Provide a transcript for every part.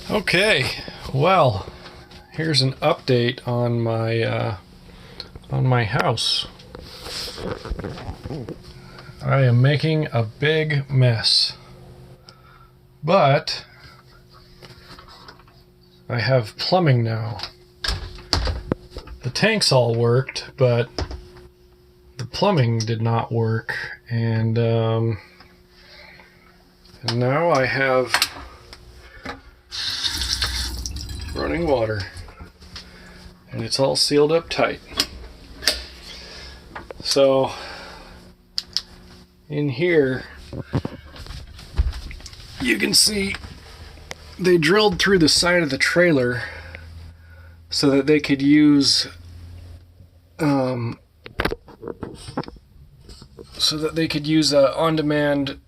Okay, well, here's an update on my house. I am making a big mess, but I have plumbing now. The tanks all worked, but the plumbing did not work, and now I have running water, and it's all sealed up tight. So in here you can see they drilled through the side of the trailer so that they could use a on-demand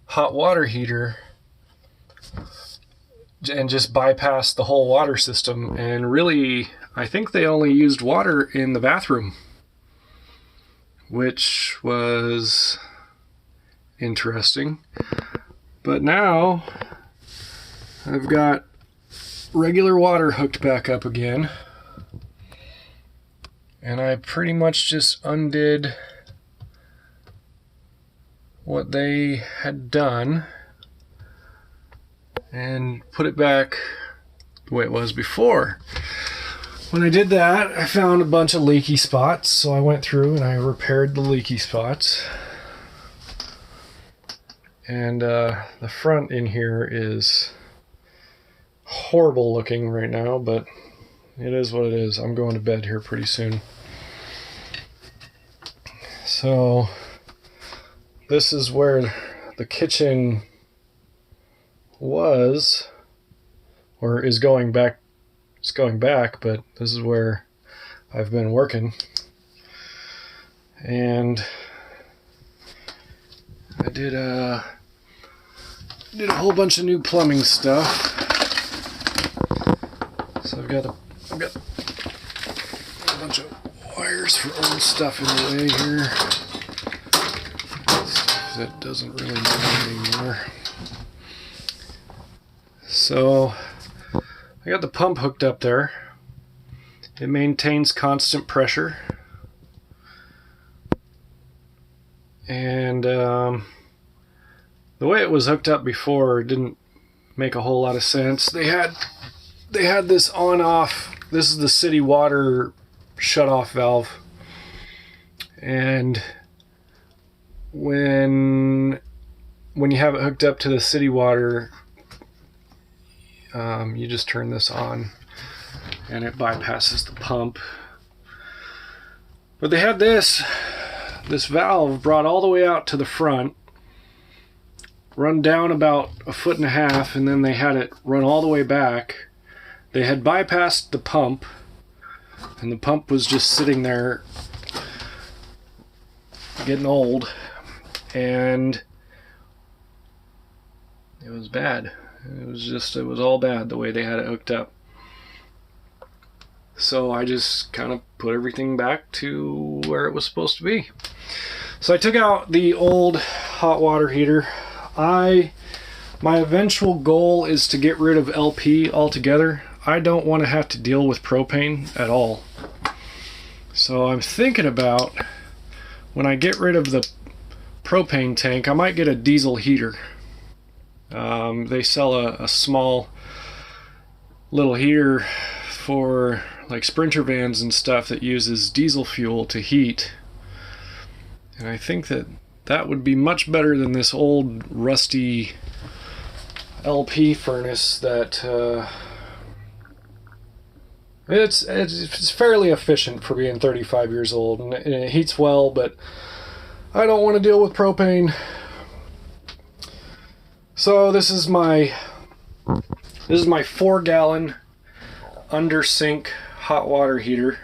hot water heater and just bypass the whole water system. And really, I think they only used water in the bathroom, which was interesting. But now I've got regular water hooked back up again, and I pretty much just undid what they had done and put it back the way it was before. When I did that, I found a bunch of leaky spots, so I went through and I repaired the leaky spots. And the front in here is horrible looking right now, but it is what it is. I'm going to bed here pretty soon. So this is where the kitchen was, or is going back. It's going back, but this is where I've been working. And I did a whole bunch of new plumbing stuff. So I've got a bunch of wires for old stuff in the way here. Stuff that doesn't really matter anymore. So I got the pump hooked up there. It maintains constant pressure. And the way it was hooked up before didn't make a whole lot of sense. They had this on-off. This is the city water shut-off valve. And when you have it hooked up to the city water, you just turn this on and it bypasses the pump. But they had this valve brought all the way out to the front, run down about 1.5 feet, and then they had it run all the way back. They had bypassed the pump, and the pump was just sitting there getting old, and it was bad. It was all bad the way they had it hooked up. So I just kind of put everything back to where it was supposed to be. So I took out the old hot water heater. My eventual goal is to get rid of LP altogether. I don't want to have to deal with propane at all. So I'm thinking about, when I get rid of the propane tank, I might get a diesel heater. They sell a small little heater for like Sprinter vans and stuff that uses diesel fuel to heat. And I think that would be much better than this old rusty LP furnace that it's fairly efficient for being 35 years old, and it heats well, but I don't want to deal with propane. So this is my 4-gallon under sink hot water heater.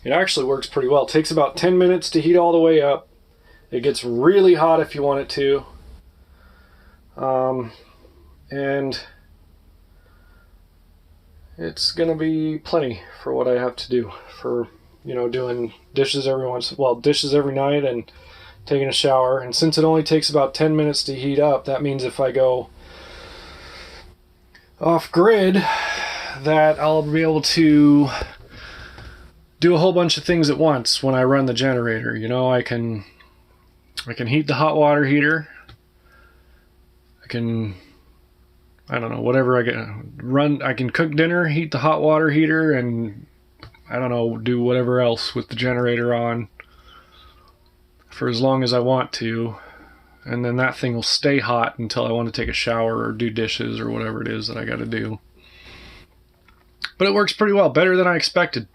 It actually works pretty well. It takes about 10 minutes to heat all the way up. It gets really hot if you want it to. And it's gonna be plenty for what I have to do for, doing dishes every night and taking a shower. And since it only takes about 10 minutes to heat up, that means if I go off grid that I'll be able to do a whole bunch of things at once when I run the generator. You know, I can heat the hot water heater. I don't know, whatever I can cook dinner, heat the hot water heater, and I don't know, do whatever else with the generator on for as long as I want to. And then that thing will stay hot until I want to take a shower or do dishes or whatever it is that I got to do. But it works pretty well, better than I expected.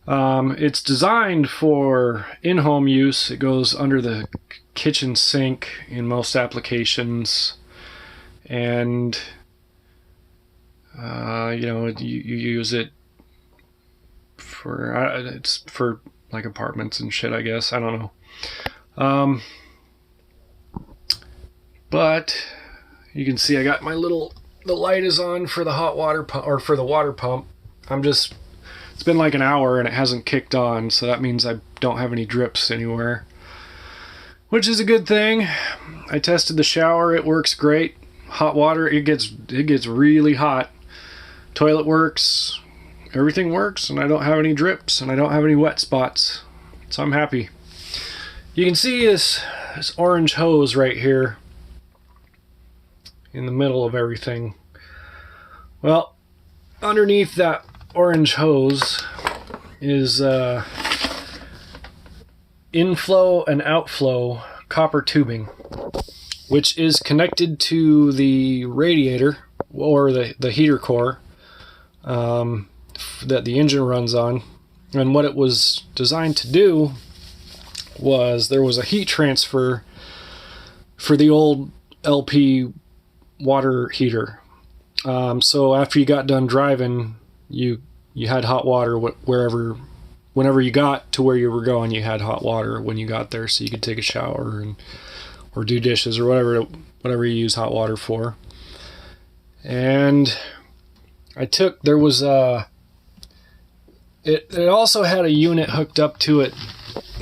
It's designed for in-home use. It goes under the kitchen sink in most applications, and you use it for it's for like apartments and shit, I guess. I don't know. But you can see I got the light is on for the hot water pump, or for the water pump. It's been like an hour and it hasn't kicked on, so that means I don't have any drips anywhere, which is a good thing. I tested the shower, it works great. Hot water, it gets really hot. Toilet works, everything works, and I don't have any drips and I don't have any wet spots, so I'm happy. You can see this orange hose right here in the middle of everything. Well, underneath that orange hose is inflow and outflow copper tubing, which is connected to the radiator or the heater core that the engine runs on. And what it was designed to do was, there was a heat transfer for the old LP water heater. So after you got done driving, you had hot water whenever you got to where you were going. You had hot water when you got there, so you could take a shower or do dishes or whatever you use hot water for. And there was it also had a unit hooked up to it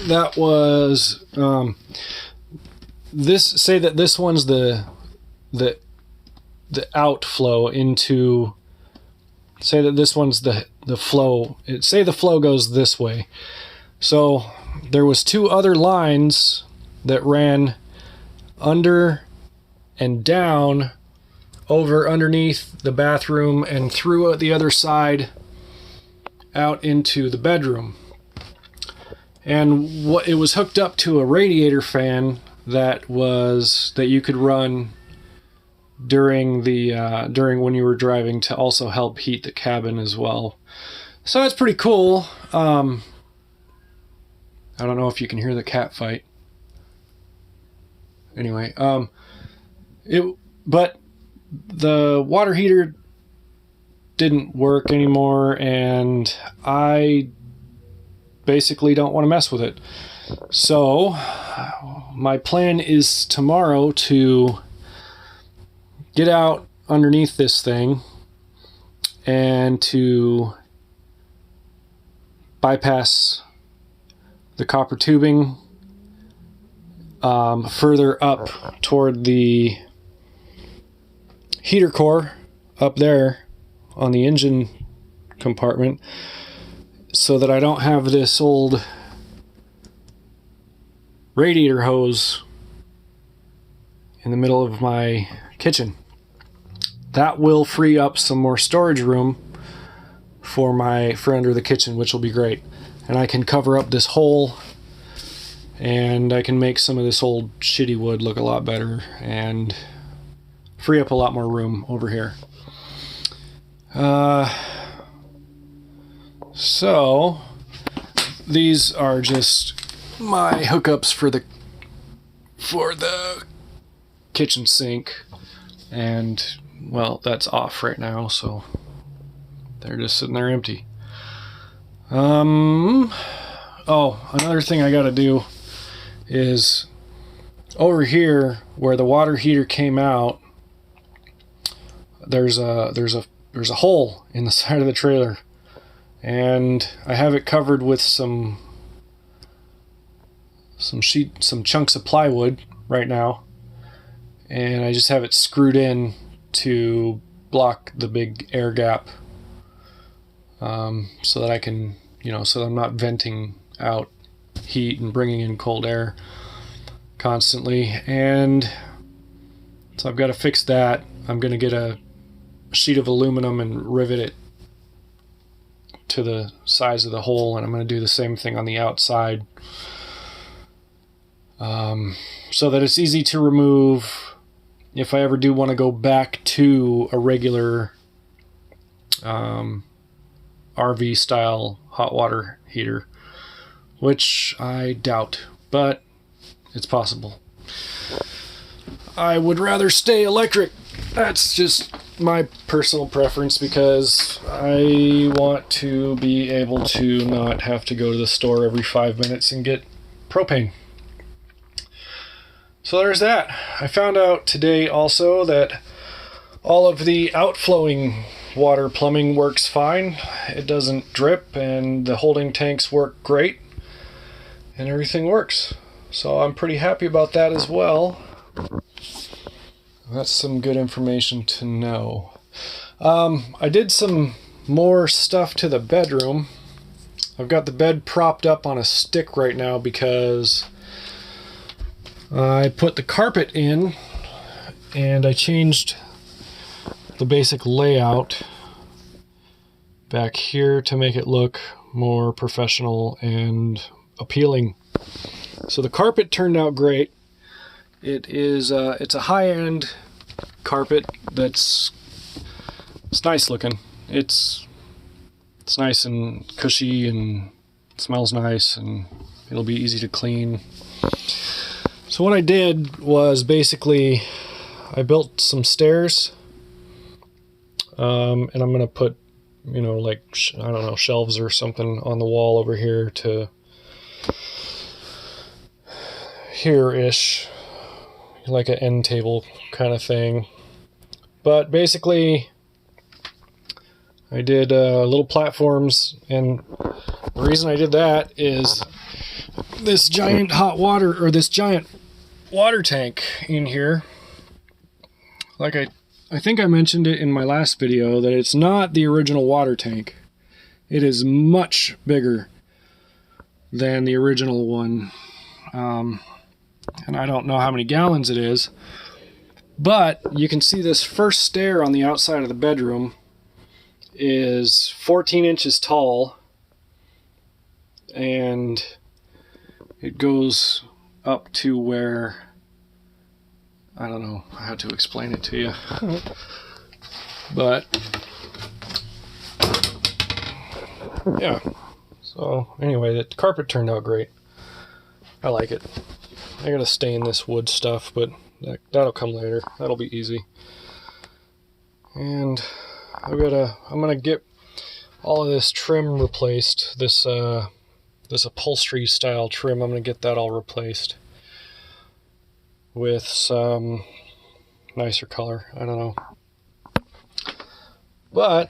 that was this one's the outflow into, say that this one's the flow. Say the flow goes this way. So there was two other lines that ran under and down over underneath the bathroom and through the other side out into the bedroom. And it was hooked up to a radiator fan that you could run during when you were driving, to also help heat the cabin as well. So that's pretty cool. I don't know if you can hear the cat fight. Anyway, but the water heater didn't work anymore, and I basically don't want to mess with it. So my plan is tomorrow to get out underneath this thing and to bypass the copper tubing further up toward the heater core up there on the engine compartment, so that I don't have this old radiator hose in the middle of my kitchen. That will free up some more storage room for under the kitchen, which will be great. And I can cover up this hole, and I can make some of this old shitty wood look a lot better and free up a lot more room over here. So these are just my hookups for the kitchen sink, and well, that's off right now, so they're just sitting there empty. Oh, another thing I gotta do is over here where the water heater came out, there's a hole in the side of the trailer, and I have it covered with some chunks of plywood right now, and I just have it screwed in to block the big air gap, so that I can, so that I'm not venting out heat and bringing in cold air constantly. And so I've got to fix that. I'm going to get a sheet of aluminum and rivet it to the size of the hole, and I'm going to do the same thing on the outside, so that it's easy to remove if I ever do want to go back to a regular RV style hot water heater, which I doubt, but it's possible. I would rather stay electric. That's just my personal preference, because I want to be able to not have to go to the store every 5 minutes and get propane. So there's that. I found out today also that all of the outflowing water plumbing works fine. It doesn't drip, and the holding tanks work great, and everything works. So I'm pretty happy about that as well. That's some good information to know. I did some more stuff to the bedroom. I've got the bed propped up on a stick right now because I put the carpet in, and I changed the basic layout back here to make it look more professional and appealing. So the carpet turned out great. It's a high-end carpet it's nice looking. It's nice and cushy, and it smells nice, and it'll be easy to clean. So what I did was basically I built some stairs, and I'm gonna put, like, I don't know, shelves or something on the wall over here to here-ish, like an end table kind of thing. But basically I did little platforms, and the reason I did that is this giant giant water tank in here. Like I think I mentioned it in my last video that it's not the original water tank. It is much bigger than the original one. And I don't know how many gallons it is, but you can see this first stair on the outside of the bedroom is 14 inches tall, and it goes up to where, I don't know how to explain it to you, but yeah. So anyway, the carpet turned out great. I like it. I gotta stain this wood stuff, but that'll come later. That'll be easy. And I'm gonna get all of this trim replaced. This upholstery style trim, I'm gonna get that all replaced with some nicer color. I don't know. But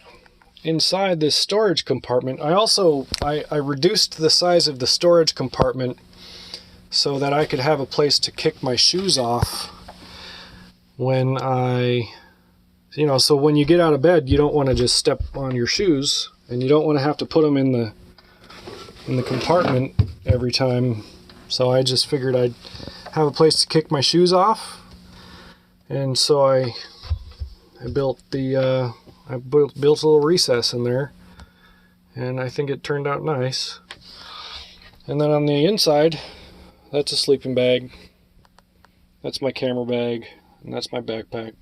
inside this storage compartment, I reduced the size of the storage compartment so that I could have a place to kick my shoes off when so when you get out of bed, you don't want to just step on your shoes, and you don't want to have to put them in the compartment every time. So I just figured I'd have a place to kick my shoes off, and so I built a little recess in there, and I think it turned out nice. And then on the inside, that's a sleeping bag, that's my camera bag, and that's my backpack.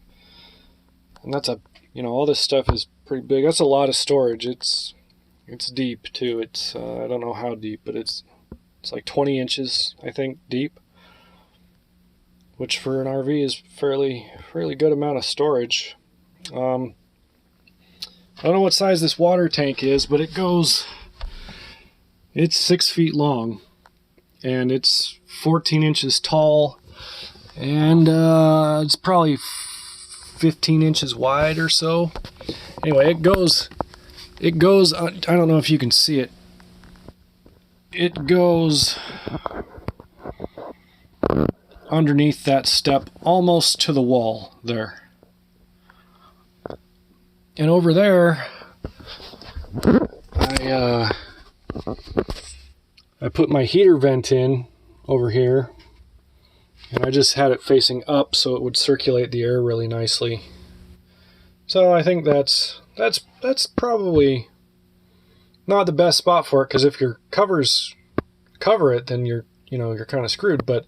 And that's all this stuff is pretty big. That's a lot of storage. It's deep too. It's I don't know how deep, but it's like 20 inches, I think, deep, which for an RV is fairly good amount of storage. I don't know what size this water tank is, but it's 6 feet long, and it's 14 inches tall, and it's probably 15 inches wide or so. Anyway, it goes, I don't know if you can see it. It goes underneath that step almost to the wall there. And over there, I put my heater vent in over here, and I just had it facing up so it would circulate the air really nicely. So I think that's probably not the best spot for it, because if your covers cover it, then you're kind of screwed. But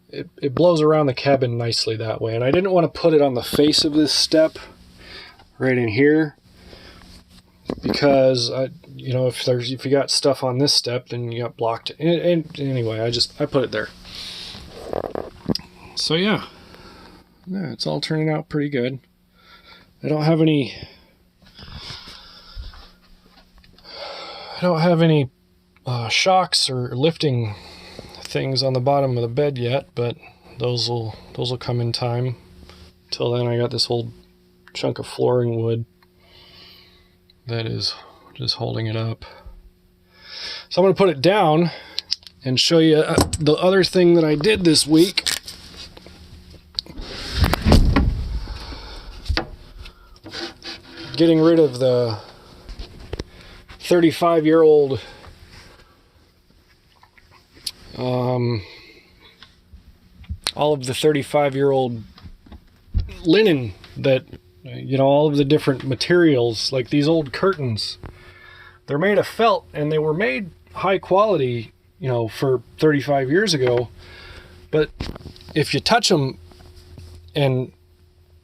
it blows around the cabin nicely that way. And I didn't want to put it on the face of this step right in here, because if you got stuff on this step, then you got blocked. And anyway, I put it there. So yeah, it's all turning out pretty good. I don't have any shocks or lifting things on the bottom of the bed yet, but those will come in time. Till then, I got this whole chunk of flooring wood that is just holding it up. So I'm going to put it down and show you the other thing that I did this week. Getting rid of the 35-year-old all of the 35-year-old linen that, all of the different materials, like these old curtains. They're made of felt, and they were made high quality, for 35 years ago. But if you touch them and,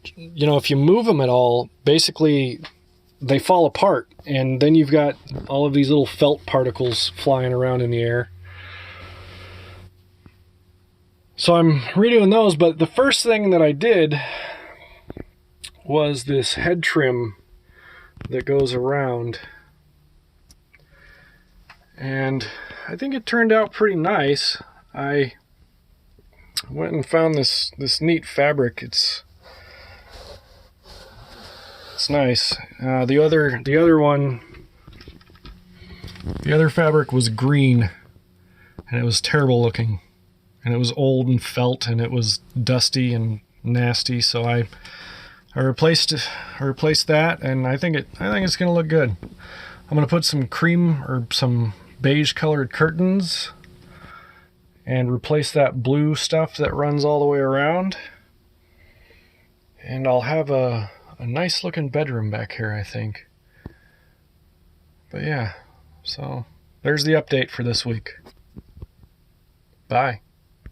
if you move them at all, basically they fall apart, and then you've got all of these little felt particles flying around in the air. So I'm redoing those, but the first thing that I did was this head trim that goes around. And I think it turned out pretty nice. I went and found this neat fabric. It's nice. The other fabric was green, and it was terrible looking. And it was old and felt, and it was dusty and nasty. So I replaced that, and I think it's gonna look good. I'm gonna put some cream or some beige colored curtains and replace that blue stuff that runs all the way around. And I'll have a nice looking bedroom back here, I think. But yeah, so there's the update for this week. Bye.